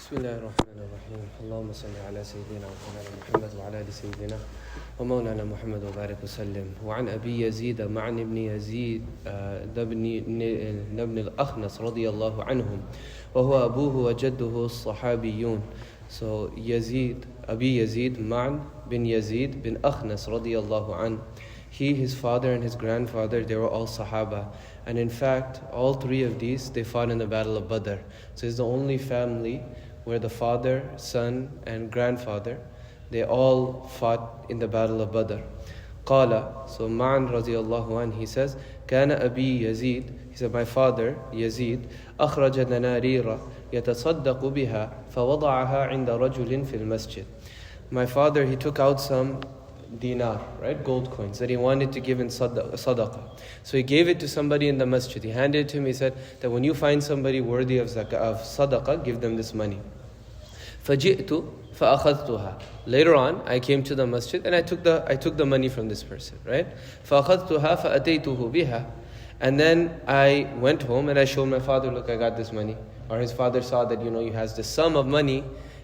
بسم الله الرحمن الرحيم اللهم صل على سيدنا ومولانا محمد وعلى آل سيدنا ومولانا محمد وبارك وسلم. وعن أبي يزيد معن بن يزيد بن الأخنس رضي الله عنهم وهو أبوه وجده الصحابيون. So Yazid, Abi Yazid, Ma'an bin Yazid bin Akhnas radiyallahu an. He, his father and his grandfather, they were all Sahaba. And in fact, all three of these, they fought in the Battle of Badr. So it's the only family where the father, son and grandfather, they all fought in the Battle of Badr. Qala, so Ma'an radiyallahu an, he says, Kana Abi Yazid, he said, my father, Yazid, أخرج دنانير يتصدق بها فوضعها عند رجل في المسجد. My father, he took out some dinar, right, gold coins that he wanted to give in sadaqah. So he gave it to somebody in the masjid. He handed it to him. He said that when you find somebody worthy of sadaqah, give them this money. فَجِئْتُ فَأَخَذْتُهَا. Later on, I came to the masjid and I took the money from this person, right? فَأَخَذْتُهَا فَأَتَيْتُهُ بِهَا. And then I went home and I showed my father, look, I got this money. Or his father saw that, he has this sum of money.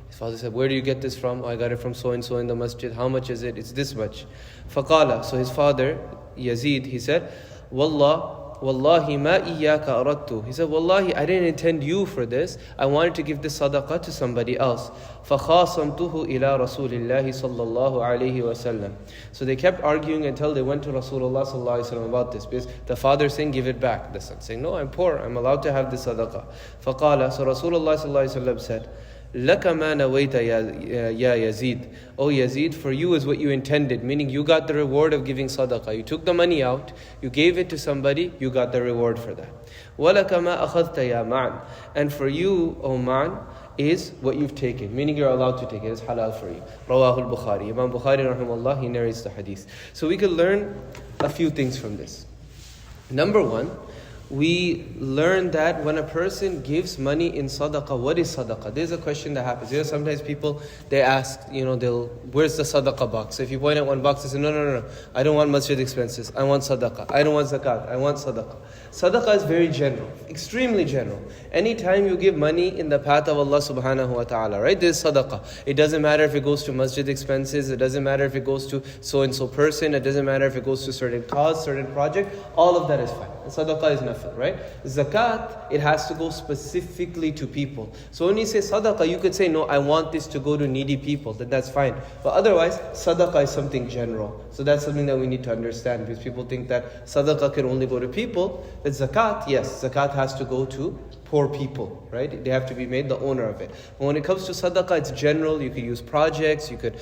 His father said, where do you get this from? Oh, I got it from so-and-so in the masjid. How much is it? It's this much. فَقَالَ. So his father, Yazid, he said, Wallahi ma iyyaka aradtu. He said, Wallahi, I didn't intend you for this. I wanted to give this sadaqah to somebody else. فَخَاصَمْتُهُ إِلَىٰ رَسُولِ اللَّهِ صَلَّى اللَّهُ عَلَيْهِ وَسَلَّمَ. So they kept arguing until they went to Rasulullah sallallahu alaihi wasallam about this. Because the father saying, give it back. The son saying, no, I'm poor. I'm allowed to have this sadaqah. فَقَالَ. So Rasulullah sallallahu alaihi wasallam said, لَكَ مَا نَوَيْتَ يَا يَزِيد. Oh Yazid, for you is what you intended, meaning you got the reward of giving sadaqah. You took the money out, you gave it to somebody, you got the reward for that. وَلَكَ مَا أَخَذْتَ يَا مَعْنَ. And for you, O Ma'an, is what you've taken, meaning you're allowed to take it. It's halal for you. Rawahul Bukhari. Imam Bukhari rahimahullah, he narrates the hadith. So we could learn a few things from this. Number one, we learn that when a person gives money in sadaqah, what is sadaqah? There's a question that happens. Sometimes people, they ask, where's the sadaqah box? So if you point at one box, they say, no, I don't want masjid expenses. I want sadaqah. I don't want zakat. I want sadaqah. Sadaqah is very general, extremely general. Anytime you give money in the path of Allah subhanahu wa ta'ala, right? There's sadaqah. It doesn't matter if it goes to masjid expenses. It doesn't matter if it goes to so-and-so person. It doesn't matter if it goes to certain cause, certain project. All of that is fine. And sadaqah is nothing. Right? Zakat, it has to go specifically to people. So when you say sadaqah, you could say, no, I want this to go to needy people. Then that's fine. But otherwise, sadaqah is something general. So that's something that we need to understand, because people think that sadaqah can only go to people. That zakat, yes, zakat has to go to poor people, right? They have to be made the owner of it. But when it comes to sadaqah, it's general. You could use projects, you could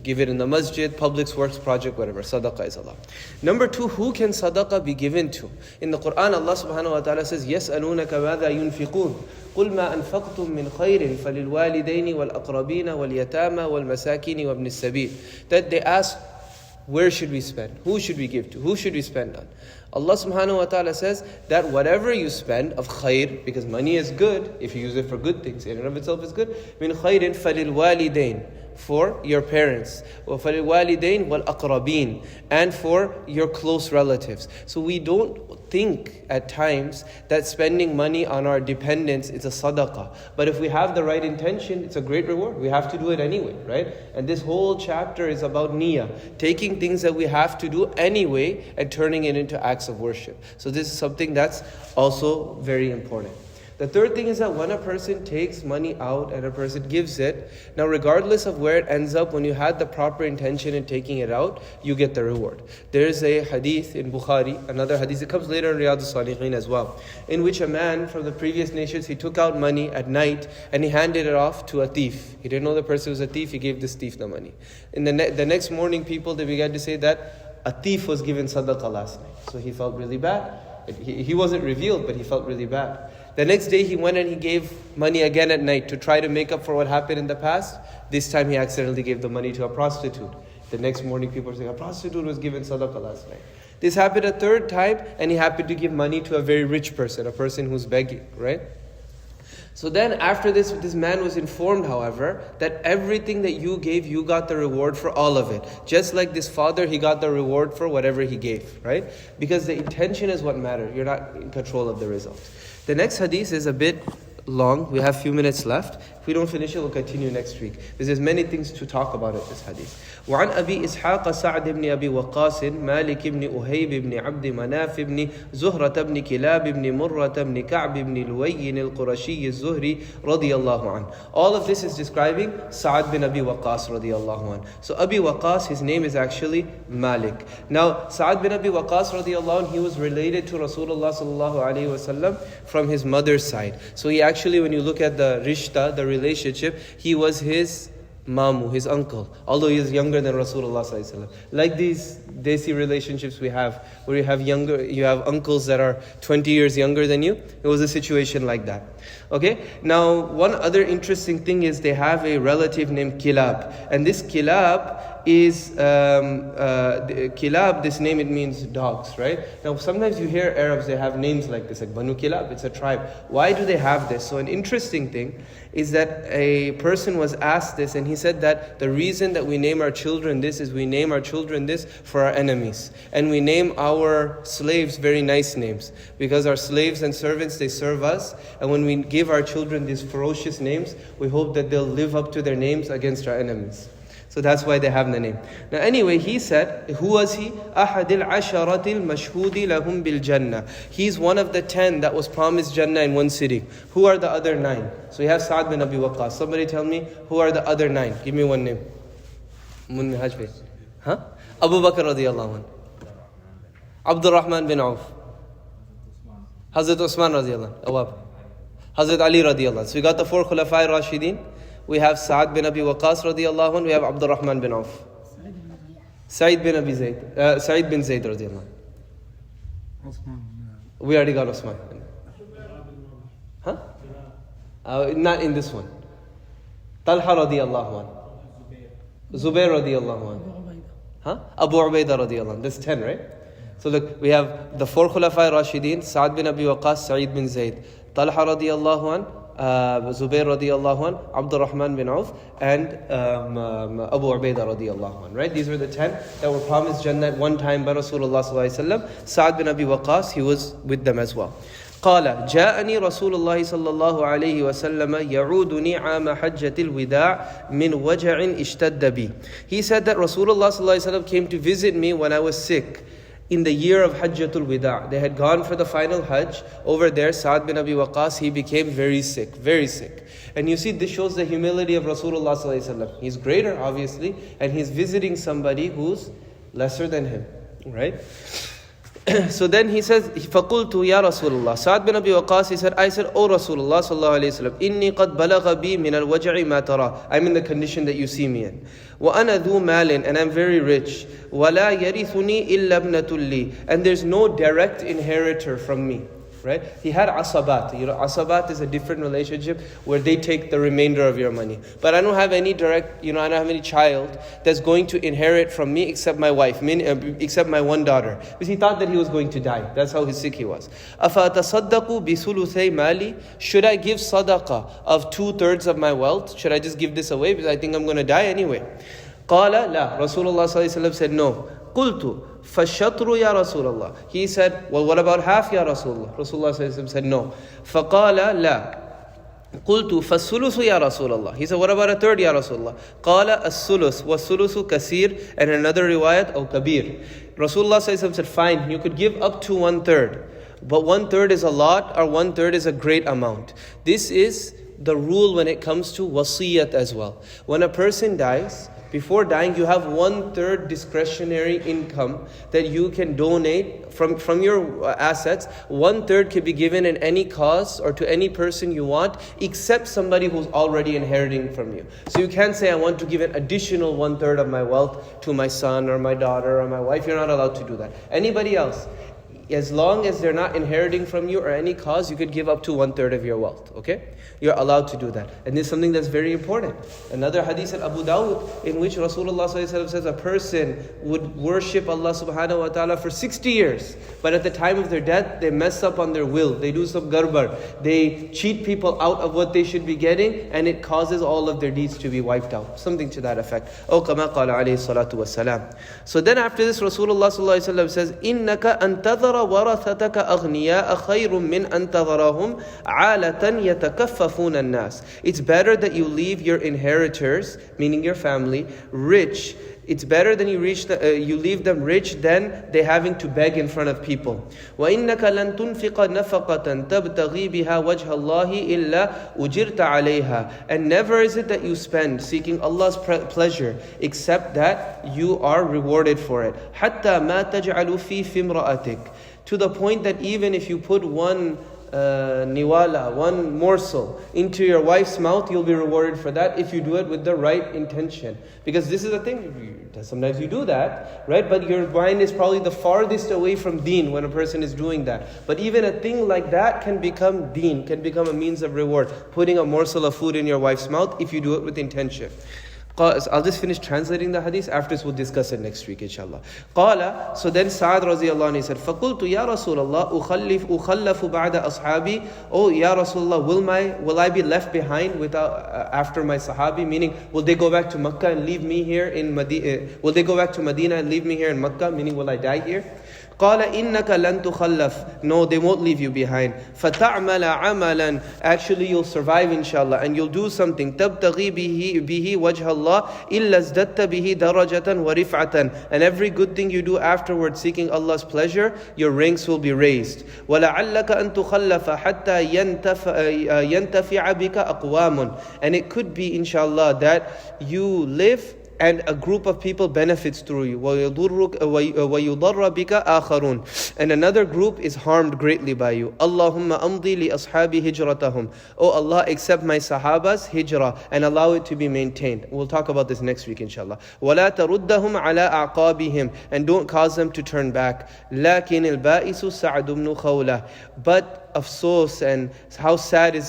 give it in the masjid, public works project, whatever. Sadaqah is allowed. Number two, who can sadaqah be given to? In the Quran, Allah subhanahu wa ta'ala says, يَسْأَلُونَكَ مَاذَا يُنْفِقُونَ قُلْ مَا أَنفَقْتُم مِّنْ خَيْرٍ فَلِلْوَالِدَيْنِ وَالْأَقْرَبِينَ وَالْيَتَامَى وَالْمَسَاكِينِ وَابْنِ السَّبِيلِ. That they ask, where should we spend? Who should we give to? Who should we spend on? Allah subhanahu wa ta'ala says that whatever you spend of khair, because money is good, if you use it for good things, in and of itself is good, min khairin falil walidain, for your parents, wa falil walidain wal aqrabin, and for your close relatives. So we don't think at times that spending money on our dependents is a sadaqah. But if we have the right intention, it's a great reward. We have to do it anyway, right? And this whole chapter is about niyyah, taking things that we have to do anyway and turning it into acts of worship. So this is something that's also very important. The third thing is that when a person takes money out and a person gives it, now regardless of where it ends up, when you had the proper intention in taking it out, you get the reward. There is a hadith in Bukhari, another hadith, it comes later in Riyadhus Saliheen as well, in which a man from the previous nations, he took out money at night and he handed it off to a thief. He didn't know the person was a thief, he gave this thief the money. In the next morning, people, they began to say that a thief was given sadaqah last night. So he felt really bad. He wasn't revealed, but he felt really bad. The next day he went and he gave money again at night to try to make up for what happened in the past. This time he accidentally gave the money to a prostitute. The next morning people were saying, a prostitute was given sadaqah last night. This happened a third time, and he happened to give money to a very rich person, a person who's begging, right? So then after this man was informed, however, that everything that you gave, you got the reward for all of it. Just like this father, he got the reward for whatever he gave, right? Because the intention is what matters. You're not in control of the result. The next hadith is a bit long. We have a few minutes left. If we don't finish it, we'll continue next week. Because there's many things to talk about in this hadith. وعن أبي إسحاق سعد بن أبي وقاص مالك بن أهيب بن عبد مناف بن زهرة بن كلاب بن مرة بن كعب بن لوي القرشي الزهري رضي الله عنه. All of this is describing Sa'ad bin Abi Waqqas رضي الله عنه. So Abi Waqqas, his name is actually Malik. Now Sa'ad bin Abi Waqqas رضي الله عنه, he was related to Rasulullah sallallahu alaihi wasallam from his mother's side. So he actually, when you look at the rishta, the relationship, he was his Mamu, his uncle, although he is younger than Rasulullah sallallahu alaihi wasallam. Like these desi relationships we have, where you have uncles that are 20 years younger than you. It was a situation like that. Okay. Now, one other interesting thing is they have a relative named Kilab, and this Kilab is Kilab. This name, it means dogs, right? Now, sometimes you hear Arabs, they have names like this, like Banu Kilab. It's a tribe. Why do they have this? So, an interesting thing is that a person was asked this, and he said that the reason that we name our children this is we name our children this for our enemies, and we name our slaves very nice names, because our slaves and servants, they serve us, and when we give our children these ferocious names, we hope that they'll live up to their names against our enemies. So that's why they have the name. Now anyway, he said, who was he? أحد العشرة المشهود لهم بالجنة. He's one of the 10 that was promised Jannah in one sitting. Who are the other 9? So you have Sa'ad bin Abi Waqqas. Somebody tell me, who are the other 9? Give me one name. Huh? Abu Bakr radiallahu anhu. Abdul Rahman bin Auf. Hazrat Usman radiallahu anhu. Hazrat Ali radiallahu anhu. So we got the 4 Khulafai Rashidin. We have Sa'ad bin Abi Waqqas radiallahu anhu. We have Abdul Rahman bin Auf. Sa'id bin Abi Zayd. Sa'id bin Zayd radiallahu anhu. We already got Osman. Huh? Not in this one. Talha radiallahu anhu. Zubair radiallahu anhu. Huh? Abu Ubaidah radiallahu anhu. That's 10, right? So look, we have the 4 Khulafai Rashidin, Sa'ad bin Abi Waqqas, Sa'id bin Zayd, Talha radiallahu anhu, Zubair radiallahu anhu, Abdul Rahman bin Auf, and Abu Ubaidah radiallahu anhu. Right? These were the 10 that were promised Jannah at one time by Rasulullah sallallahu alaihi wasallam. Sa'ad bin Abi Waqqas, he was with them as well. قال جاءني رسول الله صلى الله عليه وسلم يعودني عام حجة الوداع من وجع اشتد بي. He said that Rasulullah صلى الله عليه وسلم came to visit me when I was sick in the year of Hajjatul Wida'. They had gone for the final Hajj. Over there, Sa'ad bin Abi Waqqas, he became very sick, very sick. And you see, this shows the humility of Rasulullah sallallahu alaihi wasallam. He's greater, obviously, and he's visiting somebody who's lesser than him, right? So then he says, فَقُلْتُ يَا رَسُولُ اللَّهِ. Sa'ad bin Abi Waqqas, he said, I said, O Rasulullah sallallahu alayhi wa sallam, إِنِّي قَدْ بَلَغَ بِي مِنَ الْوَجْعِ مَا تَرَى. I'm in the condition that you see me in. وَأَنَا ذُو مَالٍ, and I'm very rich. وَلَا يَرِثُنِي إِلَّا ابْنَةٌ لِي, and there's no direct inheritor from me. Right? He had asabat. You know, asabat is a different relationship where they take the remainder of your money. But I don't have any direct, I don't have any child that's going to inherit from me except my wife, except my one daughter. Because he thought that he was going to die. That's how sick he was. أَفَأَتَصَدَّقُ بِثُلُثَيْ مَالِي. Should I give sadaqah of 2/3 of my wealth? Should I just give this away because I think I'm going to die anyway? قَالَ لَا. Rasulullah ﷺ said no. قُلْتُ فَالشَّطْرُ يَا رَسُولَ اللَّهِ. He said, well, what about half, Ya Rasulullah? Rasulullah said no. فَقَالَ لَا. قُلْتُ فَالثُّلُثُ يَا رَسُولَ اللَّهِ. He said, what about 1/3, Ya Rasulullah? قَالَ الثُّلُثُ وَالثُّلُثُ كَثِير. And another riwayat, or kabir. Rasulullah said, fine, you could give up to 1/3. But 1/3 is a lot, or 1/3 is a great amount. This is the rule when it comes to wasiyat as well. When a person dies, before dying, you have 1/3 discretionary income that you can donate from your assets. 1/3 can be given in any cause or to any person you want, except somebody who's already inheriting from you. So you can't say, I want to give an additional 1/3 of my wealth to my son or my daughter or my wife. You're not allowed to do that. Anybody else, as long as they're not inheriting from you or any cause, you could give up to 1/3 of your wealth. Okay? You're allowed to do that. And this is something that's very important. Another hadith at Abu Dawud, in which Rasulullah says a person would worship Allah subhanahu wa ta'ala for 60 years. But at the time of their death, they mess up on their will. They do some garbar. They cheat people out of what they should be getting, and it causes all of their deeds to be wiped out. Something to that effect. Oh, kama qala alayhi salatu wassalam. So then after this, Rasulullah says, إِنَّكَ أَن تَذَرَ تَذَرَ وَرَثَتَكَ أَغْنِيَاءَ خَيْرٌ مِّنْ أَن تَذَرَهُمْ عَالَةً يَتَكَفَّفُونَ النَّاسِ. It's better that you leave your inheritors, meaning your family, rich. It's better than you leave them rich than they having to beg in front of people. وَإِنَّكَ لَن تُنْفِقَ نَفَقَةً تَبْتَغِي بِهَا وَجْهَ اللَّهِ إِلَّا أُجِرْتَ عَلَيْهَا. And never is it that you spend seeking Allah's pleasure, except that you are rewarded for it. حَتَّى مَا تَجْعَلُ فِي فِمْرَأَتِكَ. To the point that even if you put one niwala, one morsel into your wife's mouth, you'll be rewarded for that if you do it with the right intention. Because this is the thing, sometimes you do that, right? But your mind is probably the farthest away from deen when a person is doing that. But even a thing like that can become deen, can become a means of reward. Putting a morsel of food in your wife's mouth if you do it with intention. I'll just finish translating the hadith. Afterwards we'll discuss it next week, inshallah. قال, so then Sa'ad radiallahu anhu said, فَقُلْتُ يَا رَسُولَ اللَّهِ أُخَلَّفُ بَعْدَ أَصْحَابِي. Oh, Ya Rasulullah, will I be left behind after my sahabi? Meaning, will they go back to Makkah and leave me here in Medina? Will they go back to Medina and leave me here in Makkah? Meaning, will I die here? قال إنك لن تخلف. No, they won't leave you behind. فتعمل عملا. Actually, you'll survive, inshallah, and you'll do something. تبتغي به وجه الله إلا ازددت به درجة ورفعة. And every good thing you do afterwards, seeking Allah's pleasure, your ranks will be raised. ولعلك أن تخلف حتى ينتفع بك أقوام. And it could be, inshallah, that you live and a group of people benefits through you. وَيُضَرَّ بِكَ آخَرُونَ. And another group is harmed greatly by you. اللهم أمضي لأصحابي هجرتهم. Oh Allah, accept my sahabas hijrah and allow it to be maintained. We'll talk about this next week, inshallah. وَلَا تَرُدَّهُمْ عَلَىٰ أَعْقَابِهِمْ. And don't cause them to turn back. لَكِنِ الْبَائِسُ سَعْدُ بْنُ خَوْلَةٍ. But afsos, and how sad is